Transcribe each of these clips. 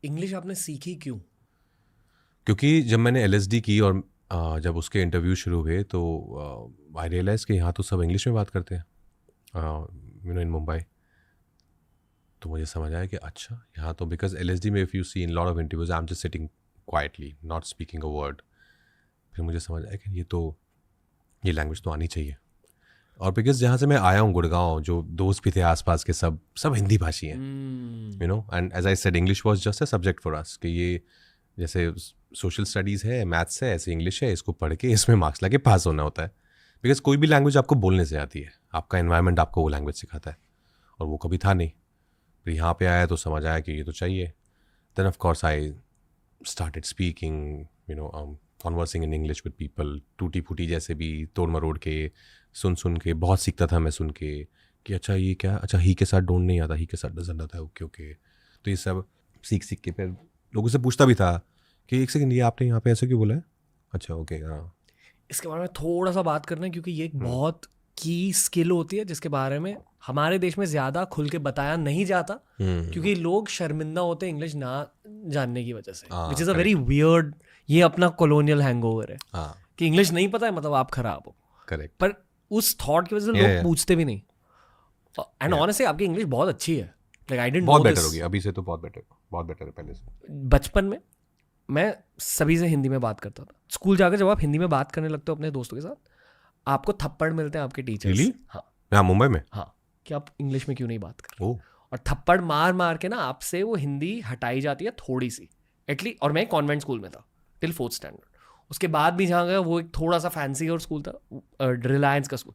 English आपने सीखी क्यों? क्योंकि जब मैंने LSD की और जब उसके इंटरव्यू शुरू हुए तो आई रियलाइज़ कि यहाँ तो सब इंग्लिश में बात करते हैं इन मुंबई। तो मुझे समझ आया कि अच्छा यहाँ तो बिकॉज LSD में if you see in lot of interviews I am just sitting quietly not speaking a word. फिर मुझे समझ आया कि ये लैंग्वेज तो आनी चाहिए। और बिकॉज जहाँ से मैं आया हूँ गुड़गांव, जो दोस्त भी थे आसपास के सब हिंदी भाषी हैं, and as I said English was just a subject for us कि ये जैसे सोशल स्टडीज़ है, मैथ्स है, ऐसे इंग्लिश है, इसको पढ़ के इसमें मार्क्स ला के पास होना होता है। बिकॉज कोई भी लैंग्वेज आपको बोलने से आती है, आपका एनवायरनमेंट आपको वो लैंग्वेज सिखाता है, और वो कभी था नहीं। फिर यहाँ पे आया तो समझ आया कि ये तो चाहिए। Then of course I started speaking, conversing in English with people, टूटी फूटी जैसे भी तोड़ मरोड़ के सुन के बहुत सीखता था मैं सुन के कि अच्छा ये क्या, अच्छा ही के साथ डोंट नहीं आता, ही के साथ डजंट आता है, ओके ओके। तो ये सब सीख के फिर लोगों से पूछता भी था कि एक सेकंड ये आपने यहाँ पे ऐसे क्यों बोला है, अच्छा ओके हाँ। इसके बारे में थोड़ा सा बात करना है क्योंकि ये एक बहुत की स्किल होती है जिसके बारे में हमारे देश में ज़्यादा खुल के बताया नहीं जाता क्योंकि लोग शर्मिंदा होते हैं इंग्लिश ना जानने की वजह से, which is a very weird. ये अपना कॉलोनियल हैंगओवर है कि इंग्लिश नहीं पता है मतलब आप खराब हो। करेक्ट। पर उस थॉट की वजह से लोग पूछते भी नहीं। एंड ऑनेस्टली आपकी इंग्लिश बहुत अच्छी है, लाइक आई डिडंट नो बहुत दिस। बेटर होगी अभी से, तो बहुत बेटर है पहले से। बचपन में मैं सभी से हिंदी में बात करता था। स्कूल जाकर जब आप हिंदी में बात करने लगते हो अपने दोस्तों के साथ, आपको थप्पड़ मिलते हैं आपके टीचर्स। Really? हाँ यहाँ मुंबई में? हाँ, कि आप इंग्लिश में क्यों नहीं बात कर रहे। ओह और थप्पड़ मार मार के ना आपसे वो हिंदी हटाई जाती है थोड़ी सी एटलीस्ट। और मैं कॉन्वेंट स्कूल में था टिल 4th स्टैंडर्ड। उसके बाद भी जहाँ गया वो एक थोड़ा सा फैंसी और स्कूल था, रिलायंस का स्कूल।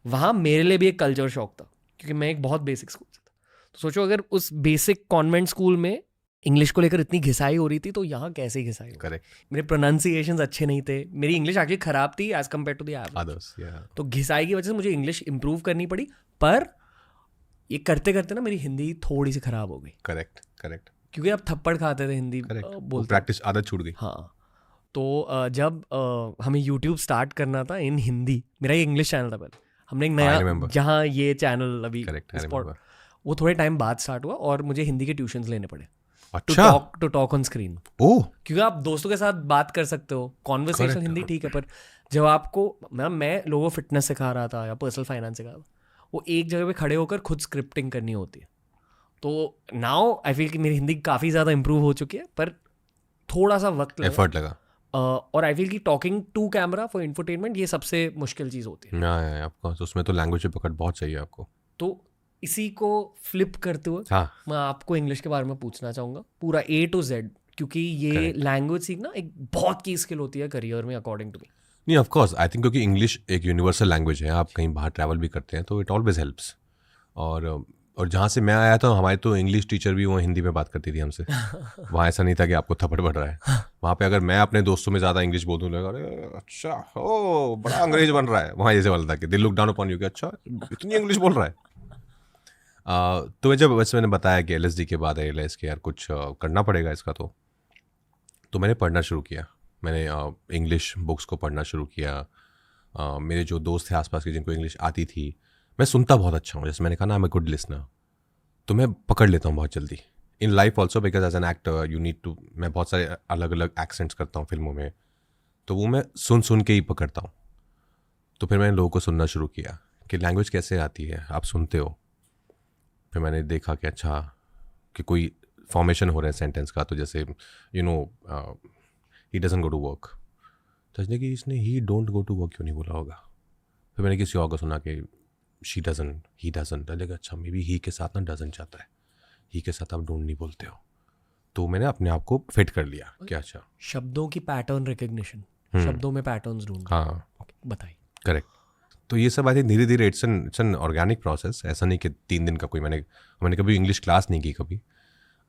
वहाँ मेरे लिए भी एक कल्चर शॉक था क्योंकि मैं एक बहुत बेसिक स्कूल से था। तो सोचो अगर उस बेसिक कॉन्वेंट स्कूल में इंग्लिश को लेकर इतनी घिसाई हो रही थी तो यहाँ कैसे घिसाई हो। करेक्ट। मेरे प्रोनाउंसिएशंस अच्छे नहीं थे, मेरी इंग्लिश एक्चुअली खराब थी as compare to the average. तो घिसाई की वजह से मुझे इंग्लिश इंप्रूव करनी पड़ी, पर ये करते करते ना मेरी हिंदी थोड़ी सी खराब हो गई। करेक्ट क्योंकि आप थप्पड़ खाते थे हिंदी बोलते, प्रैक्टिस आदत छूट गई। हाँ। तो जब हमें यूट्यूब स्टार्ट करना था इन हिंदी, मेरा एक इंग्लिश चैनल था पहले, हमने एक नया जहाँ ये चैनल अभी वो थोड़े टाइम बाद स्टार्ट हुआ और मुझे हिंदी के ट्यूशन्स लेने पड़े। अच्छा। To talk on screen. Oh, क्योंकि आप दोस्तों के साथ बात कर सकते हो, कॉन्वर्सेशन हिंदी ठीक है, पर जब आपको मैं लोगों को फिटनेस सिखा रहा था या पर्सनल फाइनेंस सिखा रहा था, वो एक जगह पे खड़े होकर खुद स्क्रिप्टिंग करनी होती है। तो नाउ आई फील कि मेरी हिंदी काफ़ी ज़्यादा इंप्रूव हो चुकी है, पर थोड़ा सा वक्त लगा, एफर्ट लगा। और आई फील कि talking to camera for infotainment ये सबसे मुश्किल चीज़ होती है। आपको उसमें तो लैंग्वेज पे पकड़ बहुत चाहिए आपको। तो इसी को फ्लिप करते हुए मैं आपको इंग्लिश के बारे में पूछना चाहूँगा पूरा A to Z, क्योंकि ये लैंग्वेज सीखना एक बहुत की स्किल होती है करियर में अकॉर्डिंग टू मी। नहीं, ऑफ कोर्स आई थिंक क्योंकि इंग्लिश एक यूनिवर्सल लैंग्वेज है, आप कहीं बाहर ट्रैवल भी करते हैं तो इट ऑलवेज हेल्प्स। और जहाँ से मैं आया था हमारी तो इंग्लिश टीचर भी वो हिंदी में बात करती थी हमसे। वहाँ ऐसा नहीं था कि आपको थप्पड़ पड़ रहा है। वहाँ पे अगर मैं अपने दोस्तों में ज़्यादा इंग्लिश बोल दूँ, अरे अच्छा ओ बड़ा अंग्रेज बन रहा है, वहाँ जैसे वाला था कि they look down upon you कि अच्छा इतनी इंग्लिश बोल रहा है। तो जब वैसे मैंने बताया कि LSD के बाद रियलाइज़ कि यार कुछ करना पड़ेगा इसका, तो मैंने पढ़ना शुरू किया। मैंने इंग्लिश बुक्स को पढ़ना शुरू किया। मेरे जो दोस्त थे आसपास के जिनको इंग्लिश आती थी, मैं सुनता बहुत अच्छा हूँ, जैसे मैंने कहा ना, I am a good listener, तो मैं पकड़ लेता हूँ बहुत जल्दी। In life also because as an actor you need to, मैं बहुत सारे अलग अलग एक्सेंट्स करता हूँ फिल्मों में, तो वो मैं सुन के ही पकड़ता हूँ। तो फिर मैंने लोगों को सुनना शुरू किया कि लैंग्वेज कैसे आती है, आप सुनते हो। फिर मैंने देखा कि अच्छा कि कोई फॉर्मेशन हो रहा है सेंटेंस का, तो जैसे ही डजंट गो टू वर्क, तो कि इसने ही डोंट गो टू वर्क क्यों नहीं बोला होगा। फिर मैंने किसी और को सुना कि शी डजंट, ही डजंट, लगा अच्छा मे बी ही के साथ ना डजंट चाहता है, ही के साथ आप डोंट नहीं बोलते हो। तो मैंने अपने आप को फिट कर लिया कि अच्छा शब्दों की पैटर्न रिकग्निशन, शब्दों में पैटर्न्स ढूंढना। हाँ बताइए। करेक्ट। तो ये सब आई थिंक धीरे धीरे इट्स एन ऑर्गेनिक प्रोसेस। ऐसा नहीं कि 3 दिन का कोई मैंने कभी इंग्लिश क्लास नहीं की कभी,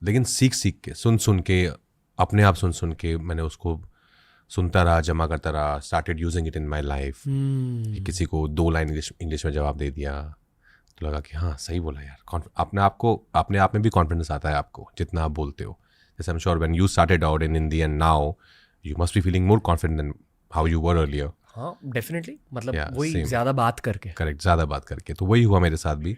लेकिन सीख के सुन के अपने आप सुन के मैंने उसको सुनता रहा, जमा करता रहा, started using it in my life. किसी को 2 लाइन इंग्लिश में जवाब दे दिया तो लगा कि हाँ सही बोला यार। अपने आप में भी कॉन्फिडेंस आता है आपको जितना आप बोलते हो। जैसे I am sure when you started out in Hindi and now you must be feeling more confident than how you were earlier. हाँ डेफिनेटली, मतलब वही ज़्यादा बात करके। करेक्ट, ज़्यादा बात करके। तो वही हुआ मेरे साथ भी